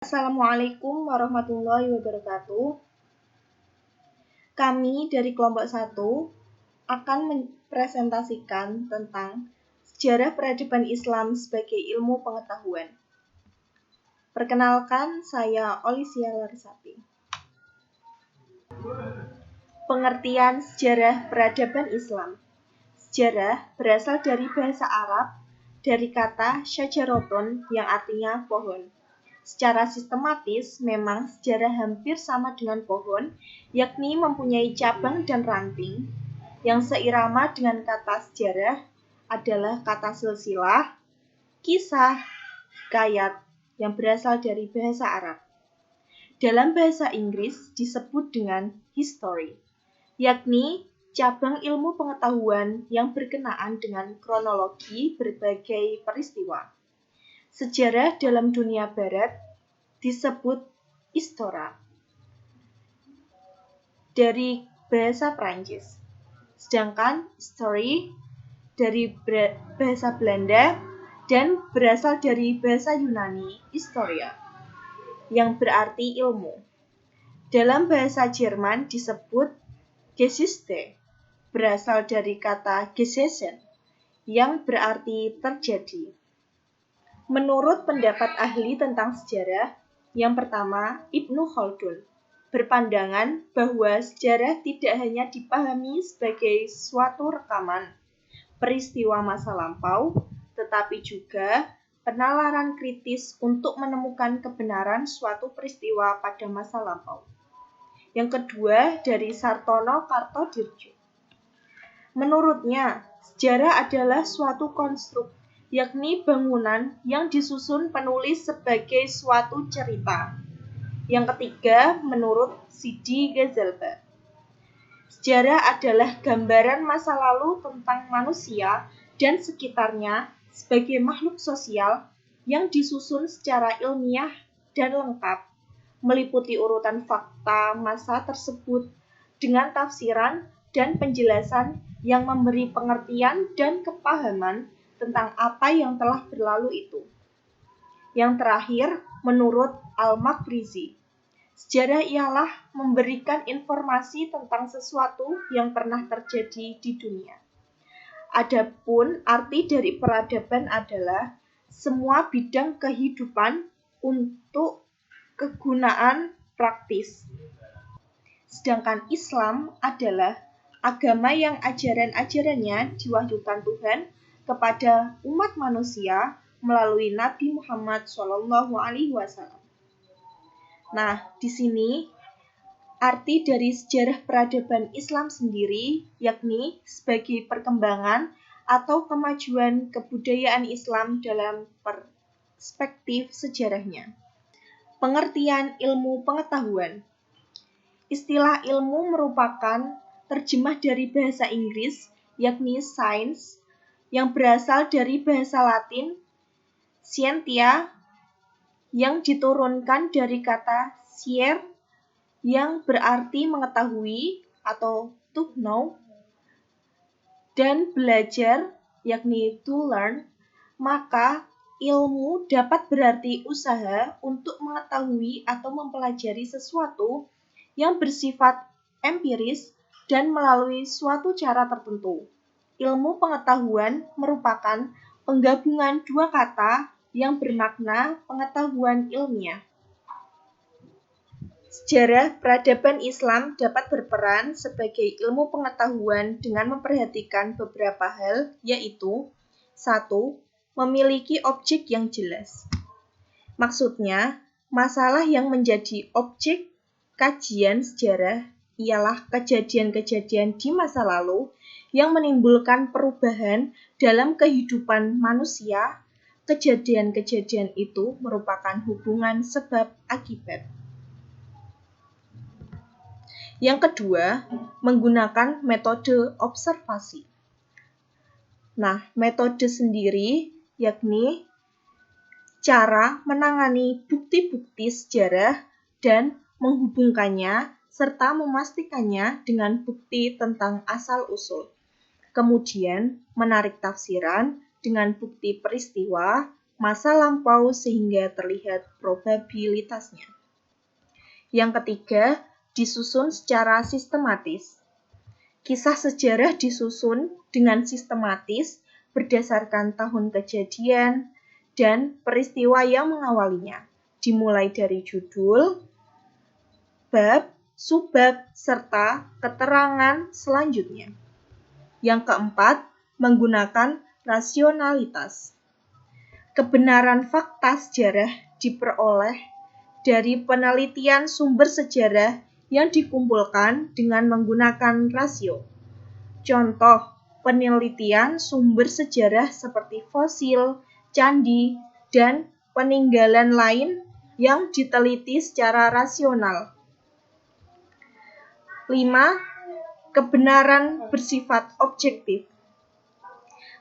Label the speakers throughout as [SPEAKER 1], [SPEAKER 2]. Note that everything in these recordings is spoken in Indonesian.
[SPEAKER 1] Assalamualaikum warahmatullahi wabarakatuh. Kami dari kelompok 1 akan mempresentasikan tentang sejarah peradaban Islam sebagai ilmu pengetahuan. Perkenalkan, saya Olivia Larsati. Pengertian sejarah peradaban Islam. Sejarah berasal dari bahasa Arab, dari kata syajaratun yang artinya pohon. Secara sistematis, memang sejarah hampir sama dengan pohon, yakni mempunyai cabang dan ranting. Yang seirama dengan kata sejarah adalah kata silsilah, kisah, hikayat yang berasal dari bahasa Arab. Dalam bahasa Inggris disebut dengan history, yakni cabang ilmu pengetahuan yang berkenaan dengan kronologi berbagai peristiwa. Sejarah dalam dunia barat disebut histoire dari bahasa Prancis. Sedangkan history dari bahasa Belanda dan berasal dari bahasa Yunani historia yang berarti ilmu. Dalam bahasa Jerman disebut Geschichte, berasal dari kata Geschehen yang berarti terjadi. Menurut pendapat ahli tentang sejarah, yang pertama Ibnu Khaldun berpandangan bahwa sejarah tidak hanya dipahami sebagai suatu rekaman peristiwa masa lampau, tetapi juga penalaran kritis untuk menemukan kebenaran suatu peristiwa pada masa lampau. Yang kedua dari Sartono Kartodirjo. Menurutnya, sejarah adalah suatu konstruk, yakni bangunan yang disusun penulis sebagai suatu cerita. Yang ketiga, menurut Sidi Ghazalba, sejarah adalah gambaran masa lalu tentang manusia dan sekitarnya sebagai makhluk sosial yang disusun secara ilmiah dan lengkap, meliputi urutan fakta masa tersebut dengan tafsiran dan penjelasan yang memberi pengertian dan kepahaman tentang apa yang telah berlalu itu. Yang terakhir, menurut Al-Makrizi, sejarah ialah memberikan informasi tentang sesuatu yang pernah terjadi di dunia. Adapun arti dari peradaban adalah semua bidang kehidupan untuk kegunaan praktis. Sedangkan Islam adalah agama yang ajaran-ajarannya diwahyukan Tuhan kepada umat manusia melalui Nabi Muhammad SAW. Nah, di sini arti dari sejarah peradaban Islam sendiri, yakni sebagai perkembangan atau kemajuan kebudayaan Islam dalam perspektif sejarahnya. Pengertian ilmu pengetahuan. Istilah ilmu merupakan terjemah dari bahasa Inggris, yakni science, yang berasal dari bahasa Latin scientia, yang diturunkan dari kata sciere, yang berarti mengetahui atau to know, dan belajar, yakni to learn. Maka ilmu dapat berarti usaha untuk mengetahui atau mempelajari sesuatu yang bersifat empiris dan melalui suatu cara tertentu. Ilmu pengetahuan merupakan penggabungan dua kata yang bermakna pengetahuan ilmiah. Sejarah peradaban Islam dapat berperan sebagai ilmu pengetahuan dengan memperhatikan beberapa hal, yaitu 1. Memiliki objek yang jelas. Maksudnya, masalah yang menjadi objek kajian sejarah ialah kejadian-kejadian di masa lalu yang menimbulkan perubahan dalam kehidupan manusia. Kejadian-kejadian itu merupakan hubungan sebab akibat. Yang kedua, menggunakan metode observasi. Nah, metode sendiri yakni cara menangani bukti-bukti sejarah dan menghubungkannya serta memastikannya dengan bukti tentang asal-usul. Kemudian, menarik tafsiran dengan bukti peristiwa, masa lampau sehingga terlihat probabilitasnya. Yang ketiga, disusun secara sistematis. Kisah sejarah disusun dengan sistematis berdasarkan tahun kejadian dan peristiwa yang mengawalinya, dimulai dari judul, bab, subbab, serta keterangan selanjutnya. Yang keempat, menggunakan rasionalitas. Kebenaran fakta sejarah diperoleh dari penelitian sumber sejarah yang dikumpulkan dengan menggunakan rasio. Contoh, penelitian sumber sejarah seperti fosil, candi, dan peninggalan lain yang diteliti secara rasional. 5. Kebenaran bersifat objektif.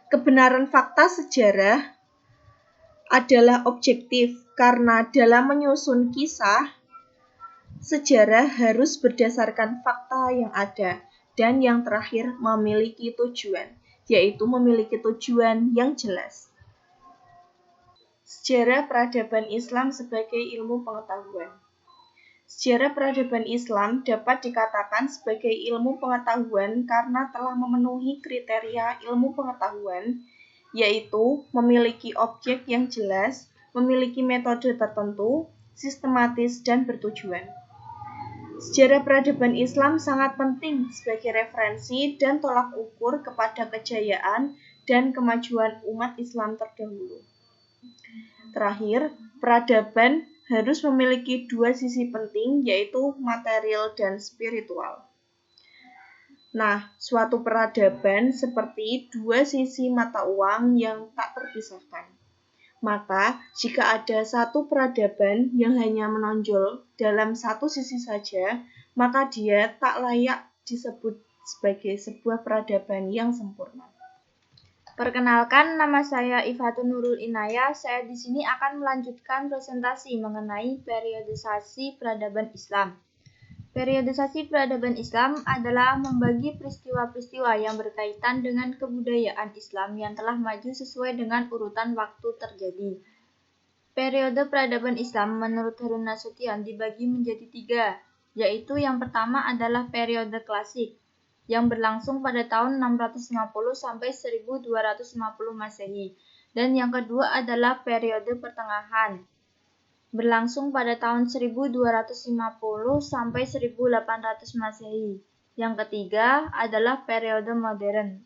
[SPEAKER 1] Kebenaran fakta sejarah adalah objektif karena dalam menyusun kisah sejarah harus berdasarkan fakta yang ada dan yang terakhir memiliki tujuan, yaitu memiliki tujuan yang jelas. Sejarah peradaban Islam sebagai ilmu pengetahuan. Sejarah peradaban Islam dapat dikatakan sebagai ilmu pengetahuan karena telah memenuhi kriteria ilmu pengetahuan, yaitu memiliki objek yang jelas, memiliki metode tertentu, sistematis, dan bertujuan. Sejarah peradaban Islam sangat penting sebagai referensi dan tolak ukur kepada kejayaan dan kemajuan umat Islam terdahulu. Terakhir, peradaban harus memiliki dua sisi penting, yaitu material dan spiritual. Nah, suatu peradaban seperti dua sisi mata uang yang tak terpisahkan. Maka, jika ada satu peradaban yang hanya menonjol dalam satu sisi saja, maka dia tak layak disebut sebagai sebuah peradaban yang sempurna. Perkenalkan, nama saya Ifatun Nurul Inayah. Saya di sini akan melanjutkan presentasi mengenai periodisasi peradaban Islam. Periodisasi peradaban Islam adalah membagi peristiwa-peristiwa yang berkaitan dengan kebudayaan Islam yang telah maju sesuai dengan urutan waktu terjadi. Periode peradaban Islam menurut Harun Nasution dibagi menjadi 3, yaitu yang pertama adalah periode klasik, yang berlangsung pada tahun 650 sampai 1250 Masehi, dan yang kedua adalah periode pertengahan, berlangsung pada tahun 1250 sampai 1800 Masehi. Yang ketiga adalah periode modern,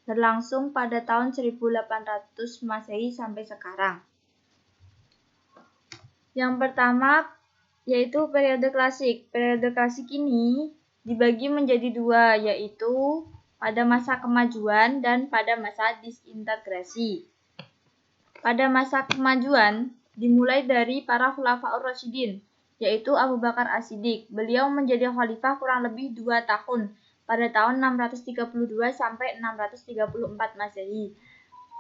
[SPEAKER 1] berlangsung pada tahun 1800 Masehi sampai sekarang. Yang pertama yaitu periode klasik. Periode klasik ini dibagi menjadi 2, yaitu pada masa kemajuan dan pada masa disintegrasi. Pada masa kemajuan dimulai dari para Khulafaur Rasyidin, yaitu Abu Bakar As-Siddiq. Beliau menjadi khalifah kurang lebih 2 tahun, pada tahun 632 sampai 634 Masehi.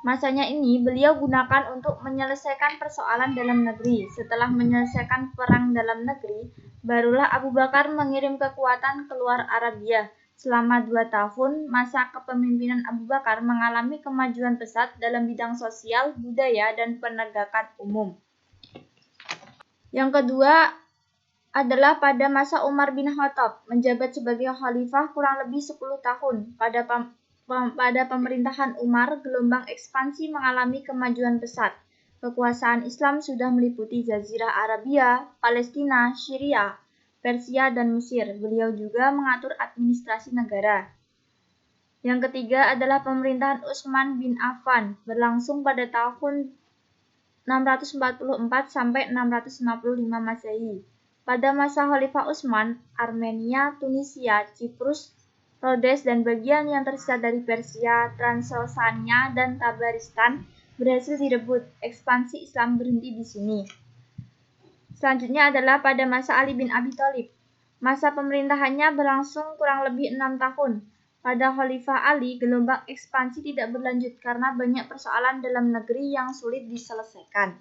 [SPEAKER 1] Masanya ini beliau gunakan untuk menyelesaikan persoalan dalam negeri. Setelah menyelesaikan perang dalam negeri, barulah Abu Bakar mengirim kekuatan keluar Arabia. Selama 2 tahun, masa kepemimpinan Abu Bakar mengalami kemajuan pesat dalam bidang sosial, budaya, dan penegakan umum. Yang kedua adalah pada masa Umar bin Khattab, menjabat sebagai khalifah kurang lebih 10 tahun. Pada pemerintahan Umar, gelombang ekspansi mengalami kemajuan pesat. Kekuasaan Islam sudah meliputi Jazirah Arabia, Palestina, Syria, Persia, dan Mesir. Beliau juga mengatur administrasi negara. Yang ketiga adalah pemerintahan Utsman bin Affan, berlangsung pada tahun 644 sampai 665 Masehi. Pada masa Khalifah Utsman, Armenia, Tunisia, Ciprus, Rhodes, dan bagian yang tersisa dari Persia, Transylvania, dan Tabaristan berhasil direbut. Ekspansi Islam berhenti di sini. Selanjutnya adalah pada masa Ali bin Abi Thalib. Masa pemerintahannya berlangsung kurang lebih 6 tahun. Pada Khalifah Ali, gelombang ekspansi tidak berlanjut karena banyak persoalan dalam negeri yang sulit diselesaikan.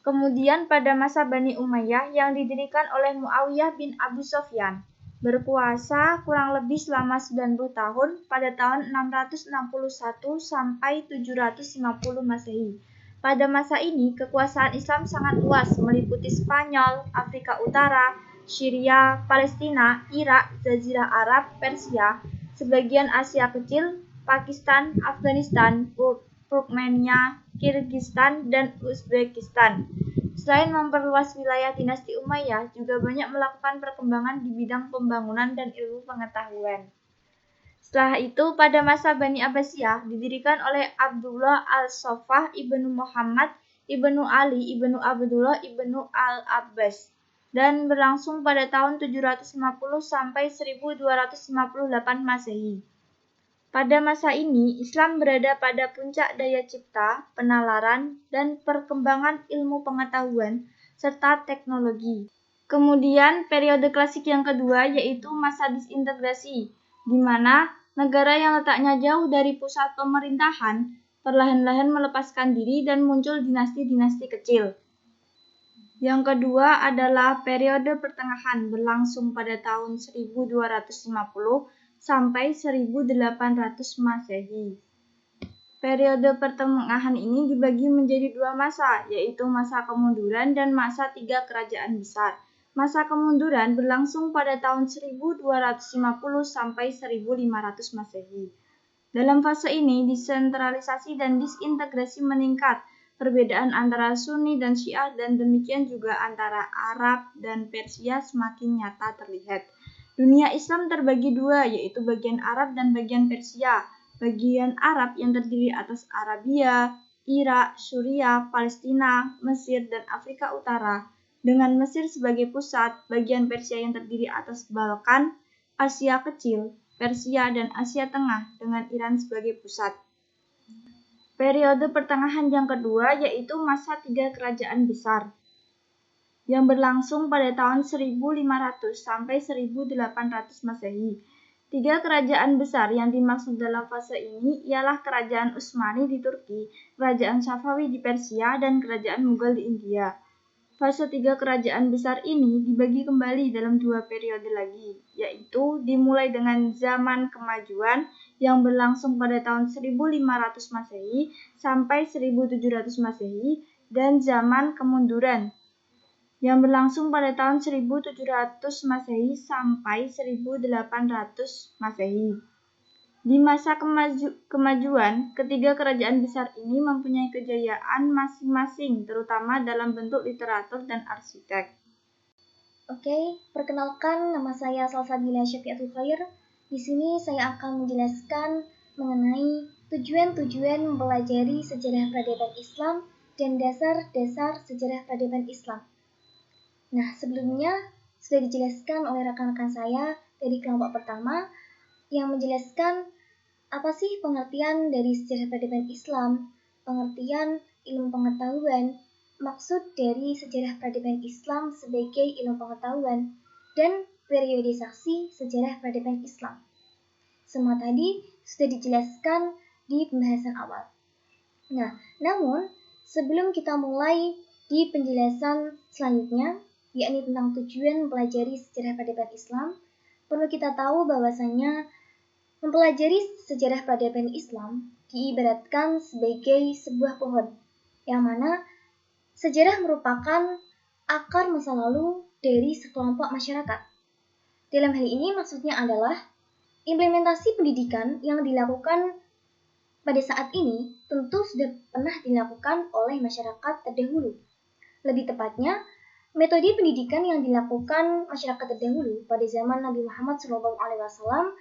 [SPEAKER 1] Kemudian pada masa Bani Umayyah yang didirikan oleh Muawiyah bin Abu Sufyan, berkuasa kurang lebih selama 90 tahun pada tahun 661 sampai 750 Masehi.
[SPEAKER 2] Pada masa ini, kekuasaan Islam sangat luas, meliputi Spanyol, Afrika Utara, Syria, Palestina, Irak, Jazirah Arab, Persia, sebagian Asia Kecil, Pakistan, Afghanistan, Turkmenia, Kirgistan, dan Uzbekistan. Selain memperluas wilayah dinasti Umayyah, juga banyak melakukan perkembangan di bidang pembangunan dan ilmu pengetahuan. Setelah itu, pada masa Bani Abbasiyah, didirikan oleh Abdullah al-Saffah ibnu Muhammad ibnu Ali ibnu Abdullah ibnu al-Abbas dan berlangsung pada tahun 750 sampai 1258 Masehi. Pada masa ini, Islam berada pada puncak daya cipta, penalaran, dan perkembangan ilmu pengetahuan serta teknologi. Kemudian, periode klasik yang kedua yaitu masa disintegrasi, di mana negara yang letaknya jauh dari pusat pemerintahan perlahan-lahan melepaskan diri dan muncul dinasti-dinasti kecil. Yang kedua adalah periode pertengahan, berlangsung pada tahun 1250 sampai 1800 Masehi. Periode pertengahan ini dibagi menjadi dua masa, yaitu masa kemunduran dan masa 3 kerajaan besar. Masa kemunduran berlangsung pada tahun 1250 sampai 1500 Masehi. Dalam fase ini, desentralisasi dan disintegrasi meningkat, perbedaan antara Sunni dan Syiah dan demikian juga antara Arab dan Persia semakin nyata terlihat. Dunia Islam terbagi dua, yaitu bagian Arab dan bagian Persia. Bagian Arab yang terdiri atas Arabia, Irak, Suriah, Palestina, Mesir, dan Afrika Utara. Dengan Mesir sebagai pusat, bagian Persia yang terdiri atas Balkan, Asia Kecil, Persia, dan Asia Tengah dengan Iran sebagai pusat. Periode pertengahan yang kedua yaitu masa 3 kerajaan besar yang berlangsung pada tahun 1500 sampai 1800 Masehi. 3 kerajaan besar yang dimaksud dalam fase ini ialah Kerajaan Utsmani di Turki, Kerajaan Safawi di Persia, dan Kerajaan Mughal di India. Fase 3 kerajaan besar ini dibagi kembali dalam 2 periode lagi, yaitu dimulai dengan zaman kemajuan yang berlangsung pada tahun 1500 Masehi sampai 1700 Masehi dan zaman kemunduran yang berlangsung pada tahun 1700 Masehi sampai 1800 Masehi. Di masa kemajuan, ketiga kerajaan besar ini mempunyai kejayaan masing-masing, terutama dalam bentuk literatur dan arsitek.
[SPEAKER 3] Oke, perkenalkan nama saya Salsabila Syafiatul Khair. Di sini saya akan menjelaskan mengenai tujuan-tujuan mempelajari sejarah peradaban Islam dan dasar-dasar sejarah peradaban Islam. Nah, sebelumnya sudah dijelaskan oleh rekan-rekan saya dari kelompok pertama yang menjelaskan apa sih pengertian dari sejarah peradaban Islam, pengertian ilmu pengetahuan, maksud dari sejarah peradaban Islam sebagai ilmu pengetahuan, dan periodisasi sejarah peradaban Islam. Semua tadi sudah dijelaskan di pembahasan awal. Nah, namun sebelum kita mulai di penjelasan selanjutnya, yakni tentang tujuan mempelajari sejarah peradaban Islam, perlu kita tahu bahwasanya mempelajari sejarah peradaban Islam diibaratkan sebagai sebuah pohon, yang mana sejarah merupakan akar masa lalu dari sekelompok masyarakat. Dalam hal ini maksudnya adalah implementasi pendidikan yang dilakukan pada saat ini tentu sudah pernah dilakukan oleh masyarakat terdahulu. Lebih tepatnya, metode pendidikan yang dilakukan masyarakat terdahulu pada zaman Nabi Muhammad SAW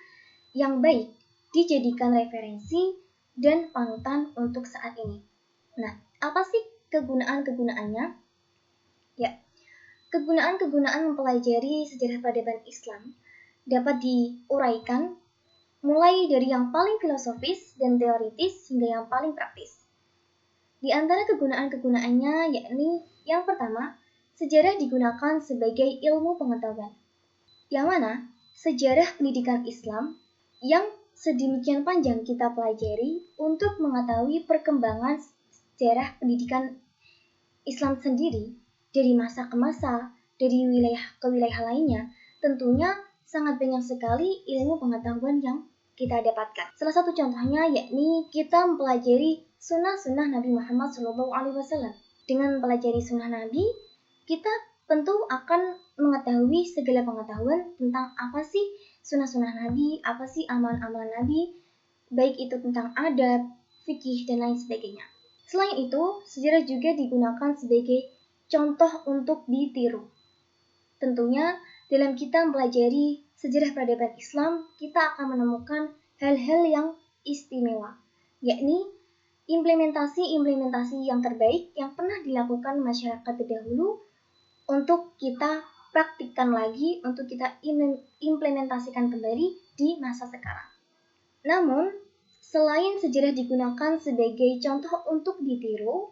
[SPEAKER 3] yang baik dijadikan referensi dan panutan untuk saat ini. Nah, apa sih kegunaan-kegunaannya? Ya, kegunaan-kegunaan mempelajari sejarah peradaban Islam dapat diuraikan mulai dari yang paling filosofis dan teoritis hingga yang paling praktis. Di antara kegunaan-kegunaannya yakni yang pertama, sejarah digunakan sebagai ilmu pengetahuan, yang mana sejarah pendidikan Islam yang sedemikian panjang kita pelajari untuk mengetahui perkembangan sejarah pendidikan Islam sendiri dari masa ke masa, dari wilayah ke wilayah lainnya, tentunya sangat banyak sekali ilmu pengetahuan yang kita dapatkan. Salah satu contohnya yakni kita mempelajari sunnah-sunnah Nabi Muhammad SAW. Dengan mempelajari sunnah Nabi, kita tentu akan mengetahui segala pengetahuan tentang apa sih sunnah-sunnah Nabi, apa sih amalan-amalan Nabi, baik itu tentang adab, fikih, dan lain sebagainya. Selain itu, sejarah juga digunakan sebagai contoh untuk ditiru. Tentunya, dalam kita mempelajari sejarah peradaban Islam, kita akan menemukan hal-hal yang istimewa, yakni implementasi-implementasi yang terbaik yang pernah dilakukan masyarakat terdahulu untuk kita praktikkan lagi, untuk kita implementasikan kembali di masa sekarang. Namun, selain sejarah digunakan sebagai contoh untuk ditiru,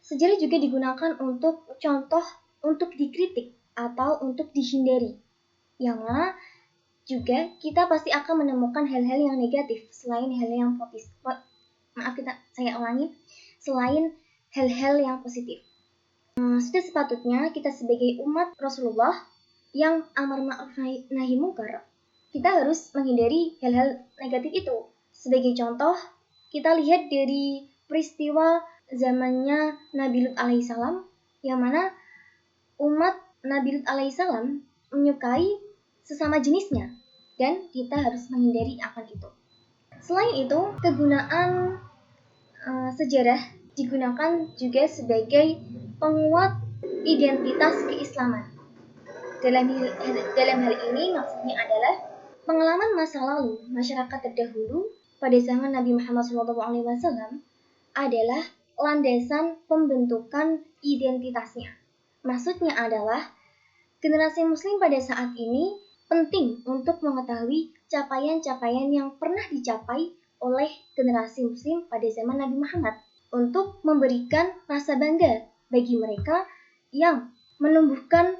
[SPEAKER 3] sejarah juga digunakan untuk contoh untuk dikritik atau untuk dihindari. Yang mana juga kita pasti akan menemukan hal-hal yang negatif selain hal yang positif. Selain hal-hal yang positif. Sudah sepatutnya kita sebagai umat Rasulullah yang amar ma'ruf nahi munkar, kita harus menghindari hal-hal negatif itu. Sebagai contoh, kita lihat dari peristiwa zamannya Nabi Lut alaihissalam, yang mana umat Nabi Lut alaihissalam menyukai sesama jenisnya, dan kita harus menghindari akan itu. Selain itu, kegunaan sejarah digunakan juga sebagai penguat identitas keislaman. Dalam hal ini maksudnya adalah pengalaman masa lalu masyarakat terdahulu pada zaman Nabi Muhammad SAW adalah landasan pembentukan identitasnya. Maksudnya adalah generasi muslim pada saat ini penting untuk mengetahui capaian-capaian yang pernah dicapai oleh generasi muslim pada zaman Nabi Muhammad untuk memberikan rasa bangga bagi mereka yang menumbuhkan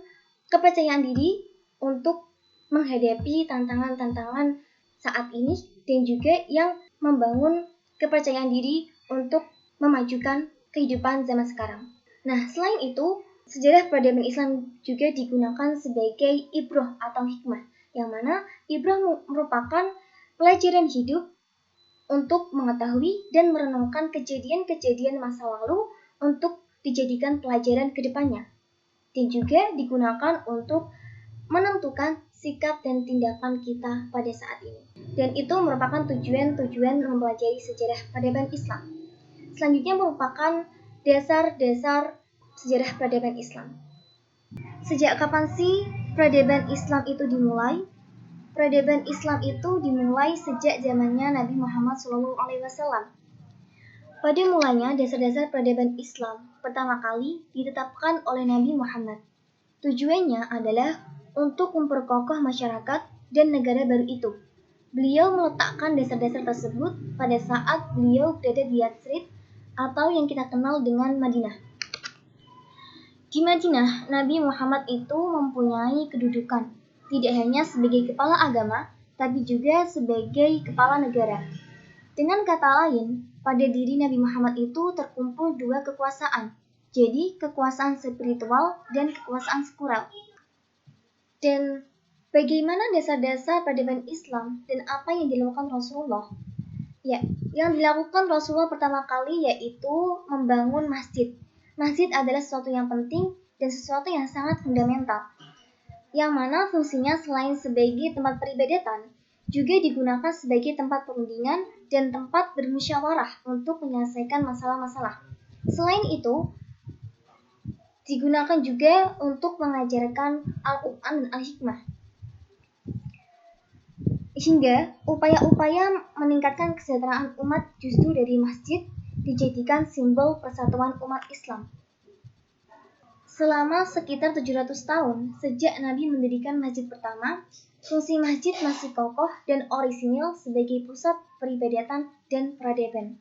[SPEAKER 3] kepercayaan diri untuk menghadapi tantangan-tantangan saat ini dan juga yang membangun kepercayaan diri untuk memajukan kehidupan zaman sekarang. Nah, selain itu, sejarah peradaban Islam juga digunakan sebagai ibrah atau hikmah, yang mana ibrah merupakan pelajaran hidup untuk mengetahui dan merenungkan kejadian-kejadian masa lalu untuk dijadikan pelajaran ke depannya. Dan juga digunakan untuk menentukan sikap dan tindakan kita pada saat ini. Dan itu merupakan tujuan-tujuan mempelajari sejarah peradaban Islam. Selanjutnya merupakan dasar-dasar sejarah peradaban Islam. Sejak kapan sih peradaban Islam itu dimulai? Peradaban Islam itu dimulai sejak zamannya Nabi Muhammad SAW. Pada mulanya, dasar-dasar peradaban Islam pertama kali ditetapkan oleh Nabi Muhammad. Tujuannya adalah untuk memperkokoh masyarakat dan negara baru itu. Beliau meletakkan dasar-dasar tersebut pada saat beliau berada di Yatsrib atau yang kita kenal dengan Madinah. Di Madinah, Nabi Muhammad itu mempunyai kedudukan tidak hanya sebagai kepala agama, tapi juga sebagai kepala negara. Dengan kata lain, pada diri Nabi Muhammad itu terkumpul dua kekuasaan, jadi kekuasaan spiritual dan kekuasaan sekuler. Dan bagaimana dasar-dasar peradaban Islam dan apa yang dilakukan Rasulullah? Ya, yang dilakukan Rasulullah pertama kali yaitu membangun masjid. Masjid adalah sesuatu yang penting dan sesuatu yang sangat fundamental, yang mana fungsinya selain sebagai tempat peribadatan, juga digunakan sebagai tempat perundingan dan tempat bermusyawarah untuk menyelesaikan masalah-masalah. Selain itu, digunakan juga untuk mengajarkan Al-Quran dan Al-Hikmah. Hingga upaya-upaya meningkatkan kesejahteraan umat justru dari masjid dijadikan simbol persatuan umat Islam. Selama sekitar 700 tahun sejak Nabi mendirikan masjid pertama, fungsi masjid masih kokoh dan orisinil sebagai pusat peribadatan dan peradaban.